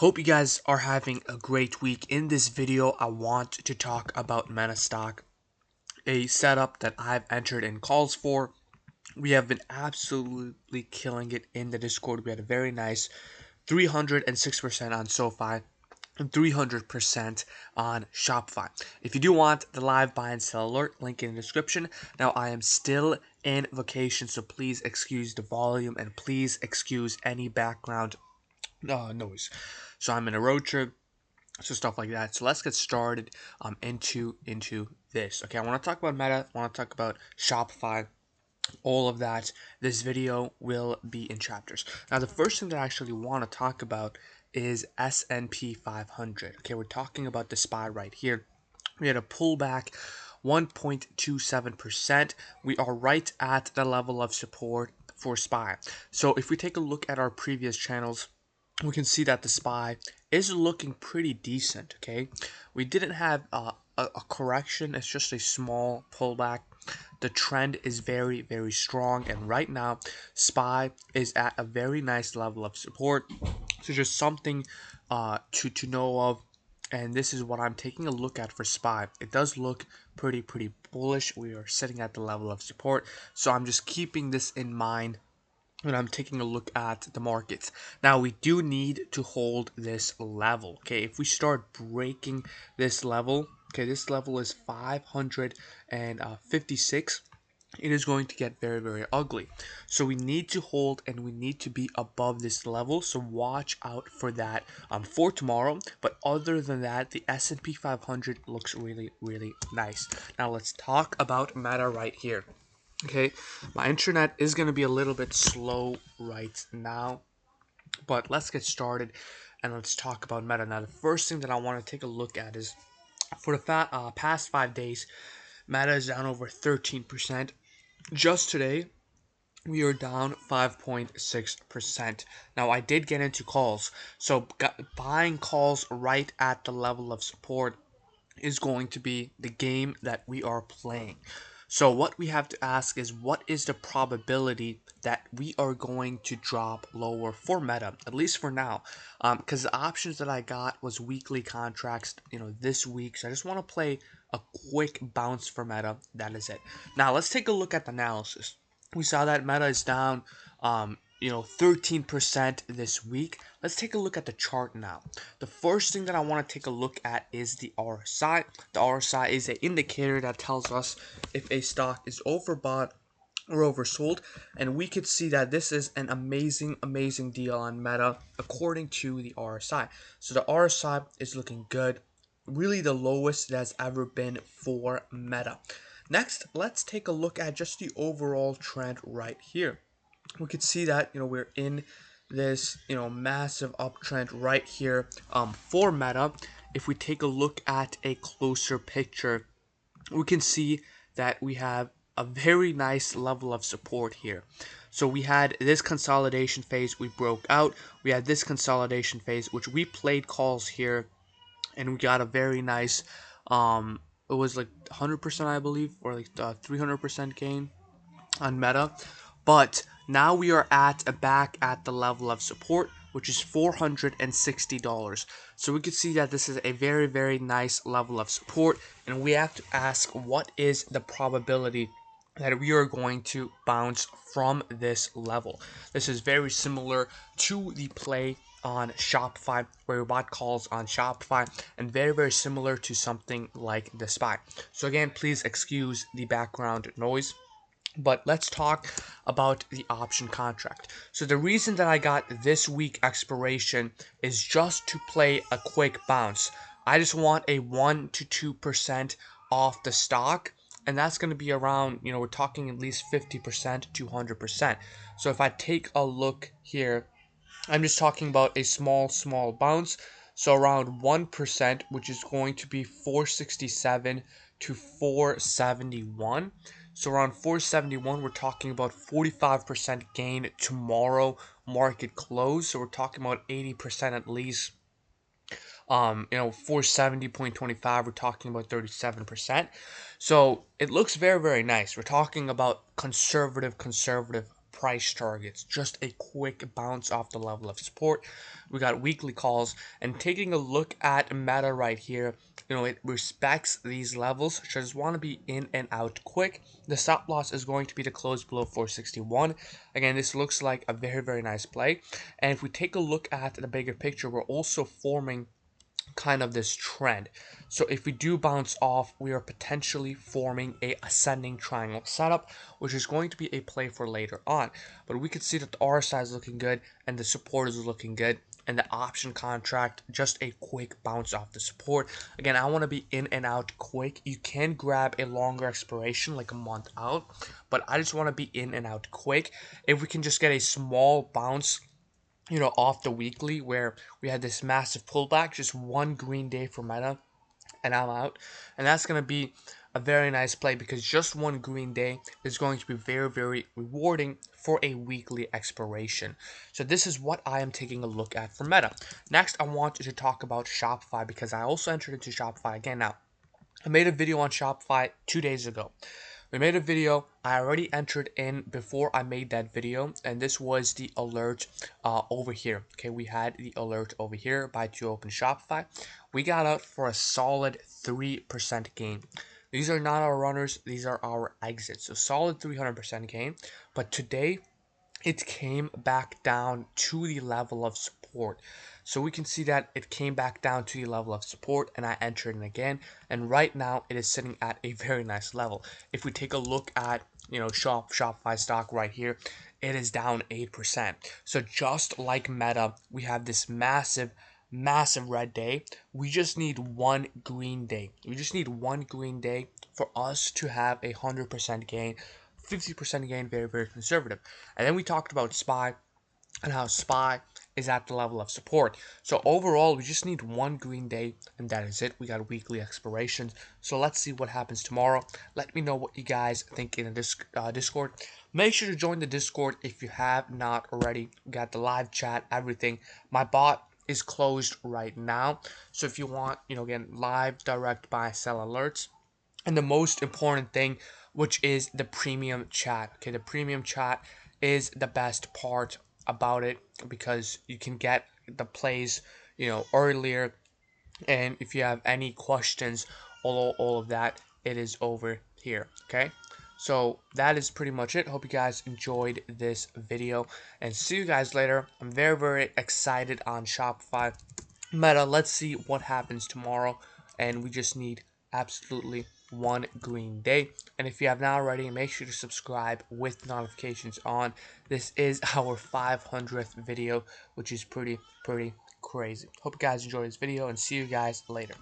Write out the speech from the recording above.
Hope you guys are having a great week. In this video, I want to talk about Meta stock, a setup that I've entered in calls for. We have been absolutely killing it in the Discord. We had a very nice 306% on SoFi and 300% on Shopify. If you do want the live buy and sell alert, link in the description. Now, I am still in vacation, so please excuse the volume and please excuse any background noise. So I'm in a road trip, so stuff like that. So let's get started into this. Okay, I want to talk about Meta. I want to talk about Shopify. All of that. This video will be in chapters. Now, the first thing that I actually want to talk about is S&P 500. Okay, we're talking about the SPY right here. We had a pullback 1.27%. We are right at the level of support for SPY. So if we take a look at our previous channels, we can see that the SPY is looking pretty decent. Okay, we didn't have a correction. It's just a small pullback. The trend is very, very strong, and right now SPY is at a very nice level of support. So just something to know of, and this is what I'm taking a look at for SPY. It does look pretty bullish. We are sitting at the level of support, so I'm just keeping this in mind when I'm taking a look at the markets. Now, we do need to hold this level. Okay, if we start breaking this level, okay, this level is 556. It is going to get very, very ugly. So we need to hold and we need to be above this level. So watch out for that for tomorrow. But other than that, the S&P 500 looks really, really nice. Now let's talk about Meta right here. Okay, my internet is going to be a little bit slow right now, but let's get started and let's talk about Meta. Now, the first thing that I want to take a look at is for the past 5 days, Meta is down over 13%. Just today, we are down 5.6%. Now, I did get into calls, so buying calls right at the level of support is going to be the game that we are playing. So what we have to ask is, what is the probability that we are going to drop lower for Meta, at least for now? Because the options that I got was weekly contracts, this week. So I just want to play a quick bounce for Meta. That is it. Now let's take a look at the analysis. We saw that Meta is down 13% this week. Let's take a look at the chart now. The first thing that I want to take a look at is the RSI. The RSI is an indicator that tells us if a stock is overbought or oversold, and we could see that this is an amazing deal on Meta according to the RSI. So the RSI is looking good, really the lowest it has ever been for Meta. Next, let's take a look at just the overall trend right here. We could see that we're in this massive uptrend right here for Meta. If we take a look at a closer picture, we can see that we have a very nice level of support here. So we had this consolidation phase, we broke out. We had this consolidation phase, which we played calls here, and we got a very nice it was like 100%, I believe, or like 300% gain on Meta. But now we are back at the level of support, which is $460. So we can see that this is a very, very nice level of support, and we have to ask, what is the probability that we are going to bounce from this level? This is very similar to the play on Shopify, where we bought calls on Shopify, and very, very similar to something like the SPY. So again, please excuse the background noise. But let's talk about the option contract. So the reason that I got this week expiration is just to play a quick bounce. I just want a 1 to 2% off the stock, and that's going to be around, we're talking at least 50% to 100%. So if I take a look here, I'm just talking about a small bounce. So around 1%, which is going to be 467 to 471. So around 471, we're talking about 45% gain tomorrow market close. So we're talking about 80% at least. 470.25, we're talking about 37%. So it looks very, very nice. We're talking about conservative price targets, just a quick bounce off the level of support. We got weekly calls, and taking a look at Meta right here, it respects these levels, so I just want to be in and out quick. The stop loss is going to be to close below 461. Again, this looks like a very, very nice play. And if we take a look at the bigger picture, we're also forming kind of this trend. So if we do bounce off, we are potentially forming a ascending triangle setup, which is going to be a play for later on. But we can see that the RSI is looking good and the support is looking good, and the option contract just a quick bounce off the support. Again, I want to be in and out quick. You can grab a longer expiration like a month out, but I just want to be in and out quick. If we can just get a small bounce off the weekly where we had this massive pullback, just one green day for Meta, and I'm out. And that's going to be a very nice play because just one green day is going to be very, very rewarding for a weekly expiration. So this is what I am taking a look at for Meta. Next, I want to talk about Shopify because I also entered into Shopify again. Now, I made a video on Shopify 2 days ago. We made a video. I already entered in before I made that video, and this was the alert over here. Okay, we had the alert over here, buy to open Shopify. We got out for a solid 3% gain. These are not our runners, these are our exits. So solid 300% gain. But today it came back down to the level of support. So we can see that it came back down to the level of support, and I entered in again, and right now it is sitting at a very nice level. If we take a look at Shopify stock right here, it is down 8%. So just like Meta, we have this massive red day. We just need one green day. We just need one green day for us to have 100% gain. 50% gain, very, very conservative. And then we talked about SPY and how SPY is at the level of support. So overall, we just need one green day, and that is it. We got weekly expirations. So let's see what happens tomorrow. Let me know what you guys think in the Discord. Make sure to join the Discord if you have not already. We got the live chat, everything. My bot is closed right now. So if you want, again, live direct buy sell alerts, and the most important thing, which is the premium chat. Okay, the premium chat is the best part about it because you can get the plays earlier, and if you have any questions, all of that, it is over here. Okay, so that is pretty much it. Hope you guys enjoyed this video, and see you guys later. I'm very, very excited on Shopify. Meta, let's see what happens tomorrow, and we just need absolutely one green day. And if you have not already, make sure to subscribe with notifications on. This is our 500th video, which is pretty crazy. Hope you guys enjoyed this video, and see you guys later.